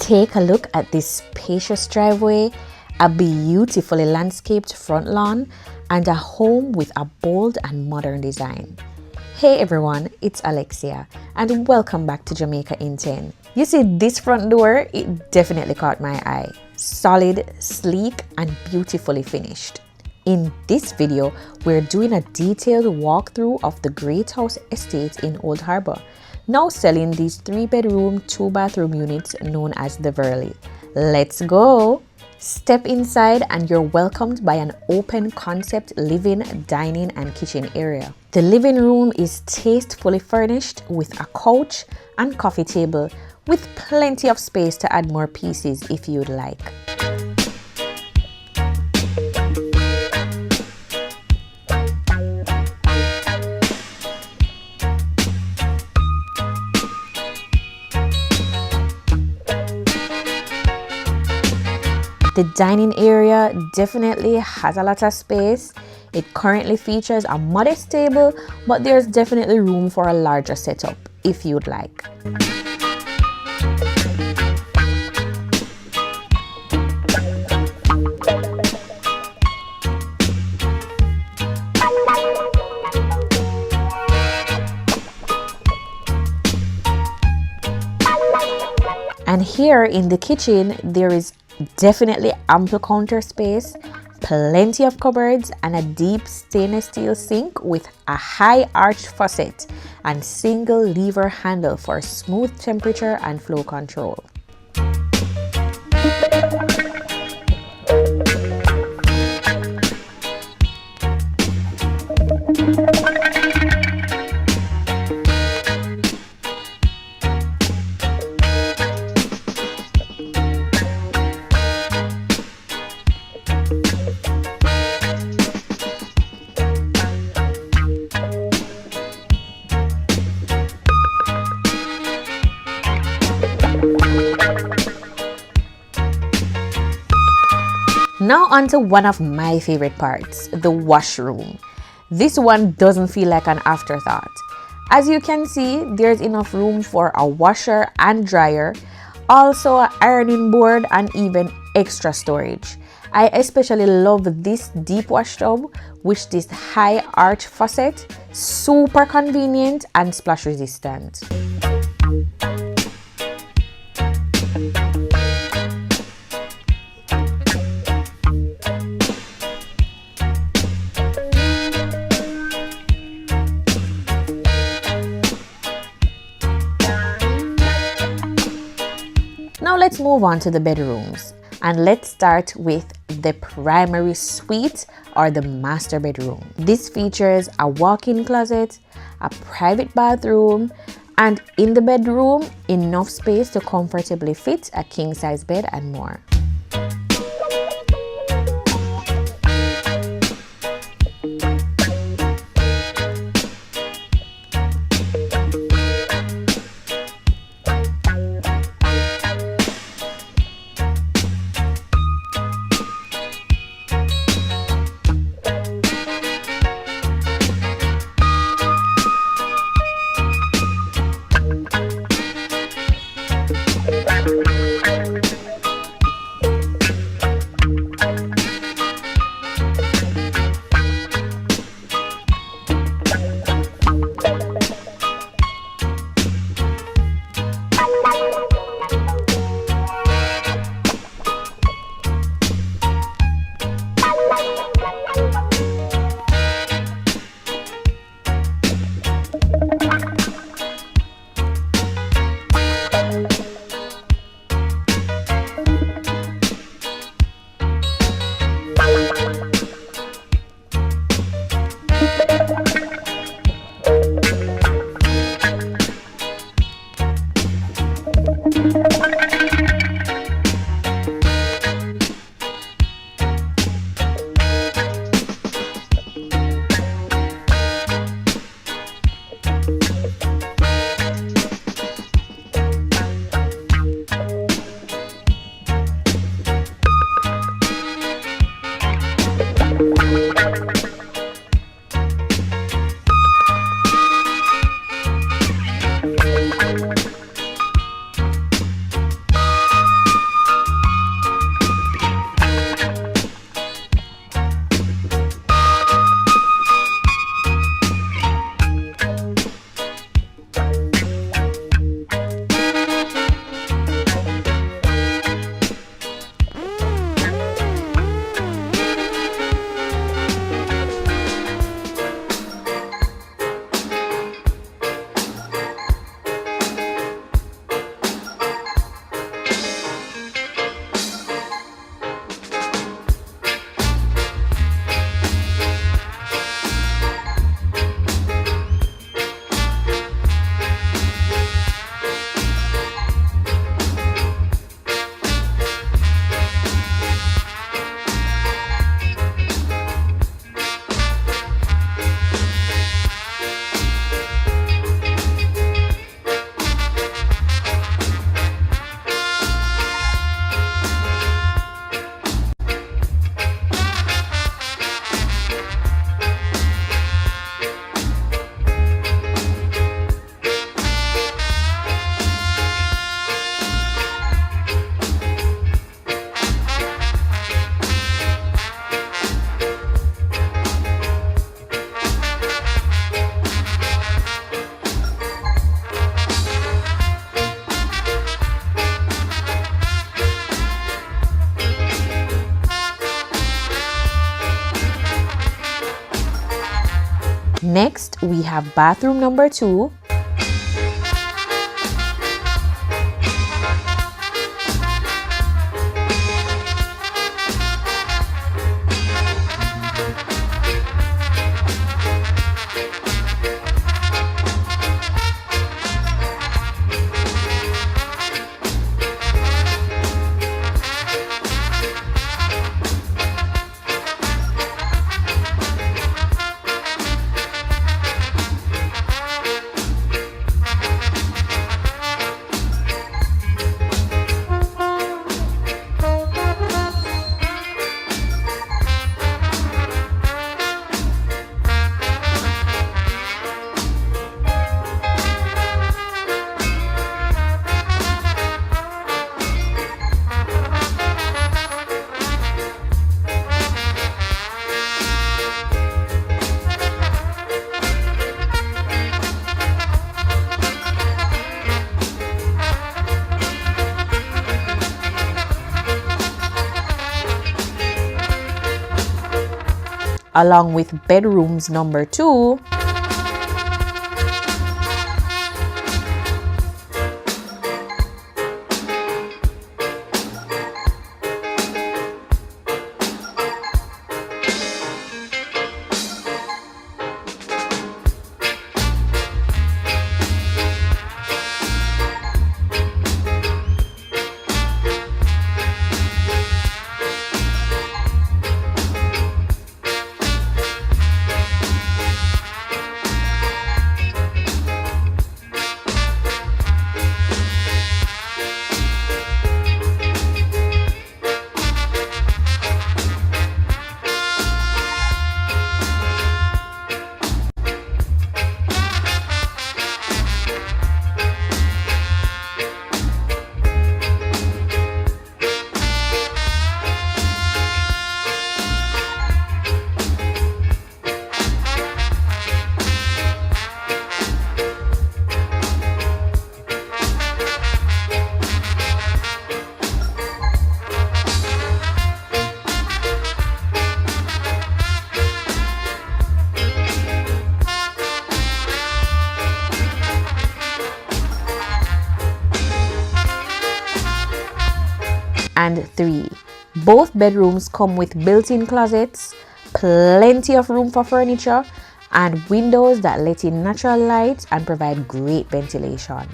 Take a look at this spacious driveway, a beautifully landscaped front lawn, and a home with a bold and modern design. Hey everyone, it's Alexia and welcome back to Jamaica in 10. You see this front door, it definitely caught my eye. Solid, sleek and beautifully finished. In this video, we're doing a detailed walkthrough of the Great House estate in Old Harbour, now selling these 3-bedroom, 2-bathroom units known as the Verley. Let's go! Step inside and you're welcomed by an open concept living, dining and kitchen area. The living room is tastefully furnished with a couch and coffee table with plenty of space to add more pieces if you'd like. The dining area definitely has a lot of space. It currently features a modest table, but there's definitely room for a larger setup if you'd like. And here in the kitchen, there is definitely ample counter space, plenty of cupboards, and a deep stainless steel sink with a high arched faucet and single lever handle for smooth temperature and flow control. Now onto one of my favorite parts, the washroom. This one doesn't feel like an afterthought. As you can see, there's enough room for a washer and dryer, also an ironing board and even extra storage. I especially love this deep wash tub with this high arch faucet, super convenient and splash resistant. Now let's move on to the bedrooms, and let's start with the primary suite or the master bedroom. This features a walk-in closet, a private bathroom, and in the bedroom, enough space to comfortably fit a king-size bed and more. Next, we have bathroom number 2. Along with bedrooms number 2. And 3. Both bedrooms come with built-in closets, plenty of room for furniture, and windows that let in natural light and provide great ventilation.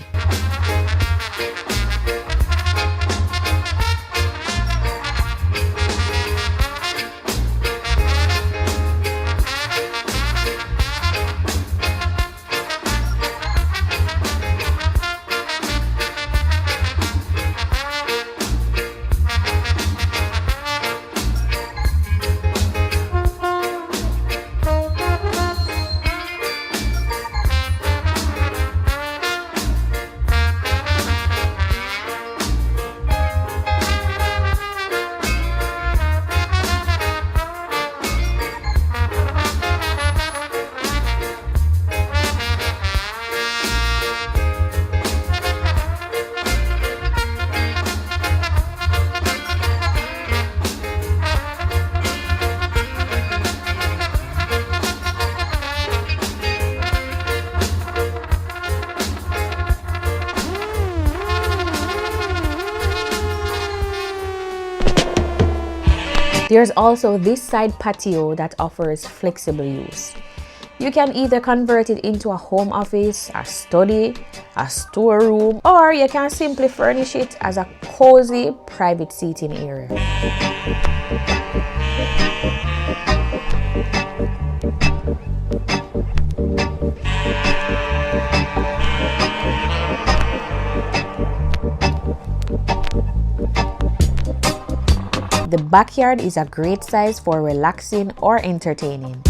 There's also this side patio that offers flexible use. You can either convert it into a home office, a study, a storeroom, or you can simply furnish it as a cozy private seating area. The backyard is a great size for relaxing or entertaining.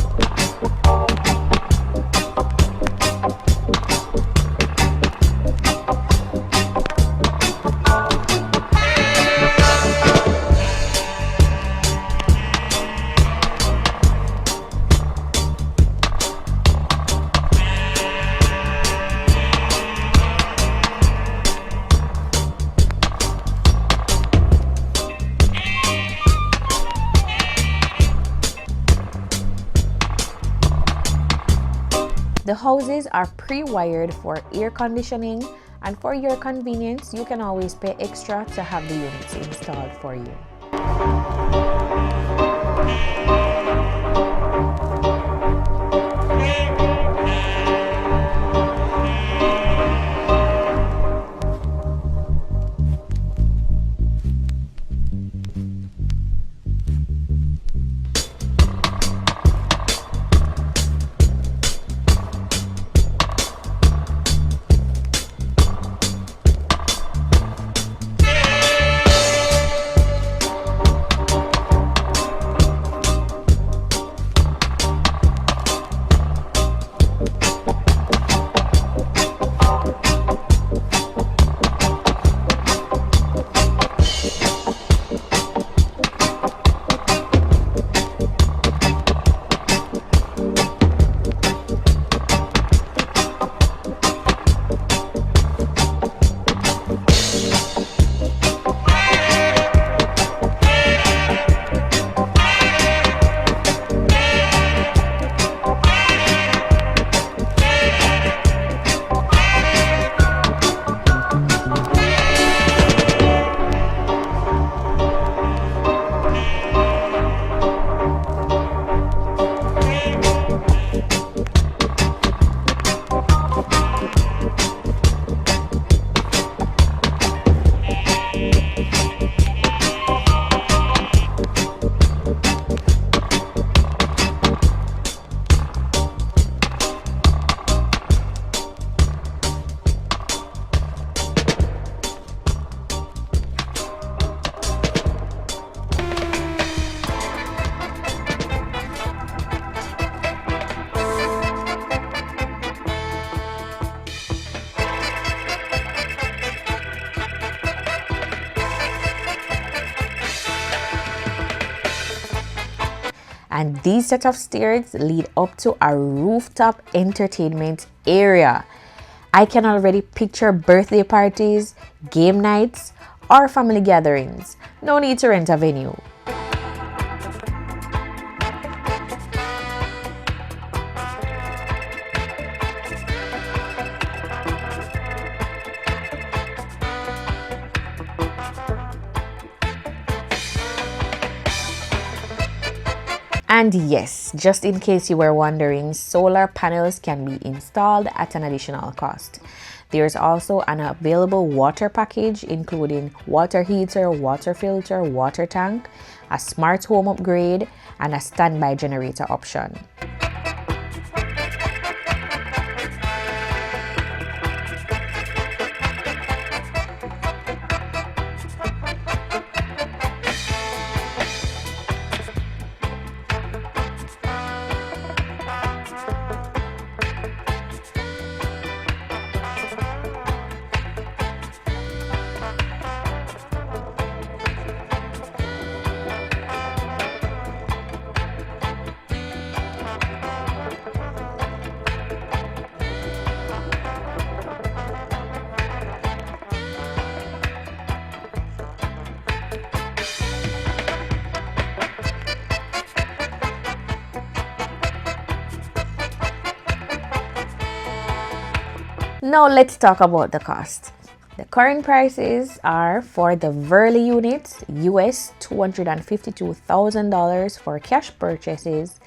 The houses are pre-wired for air conditioning, and for your convenience, you can always pay extra to have the units installed for you. And these set of stairs lead up to a rooftop entertainment area. I can already picture birthday parties, game nights, or family gatherings. No need to rent a venue. And yes, just in case you were wondering, solar panels can be installed at an additional cost. There's also an available water package including water heater, water filter, water tank, a smart home upgrade, and a standby generator option. Now let's talk about the cost. The current prices are for the Verley unit, US $252,000 for cash purchases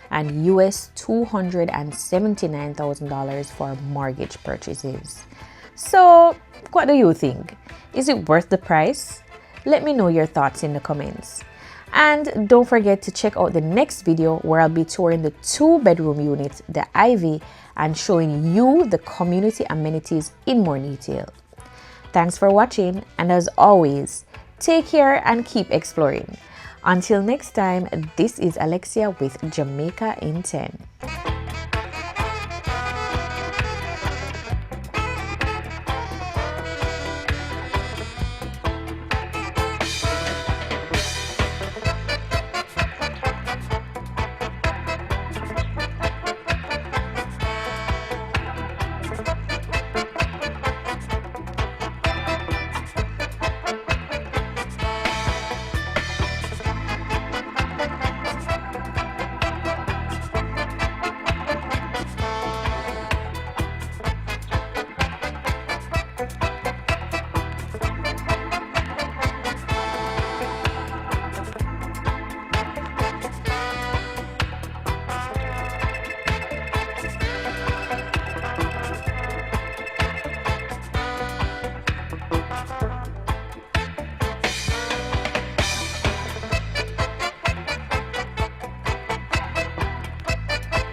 and US $279,000 for mortgage purchases. So, what do you think? Is it worth the price? Let me know your thoughts in the comments. And don't forget to check out the next video where I'll be touring the 2-bedroom unit, the Ivy, and showing you the community amenities in more detail. Thanks for watching, and as always, take care and keep exploring. Until next time, this is Alexia with Jamaica in 10.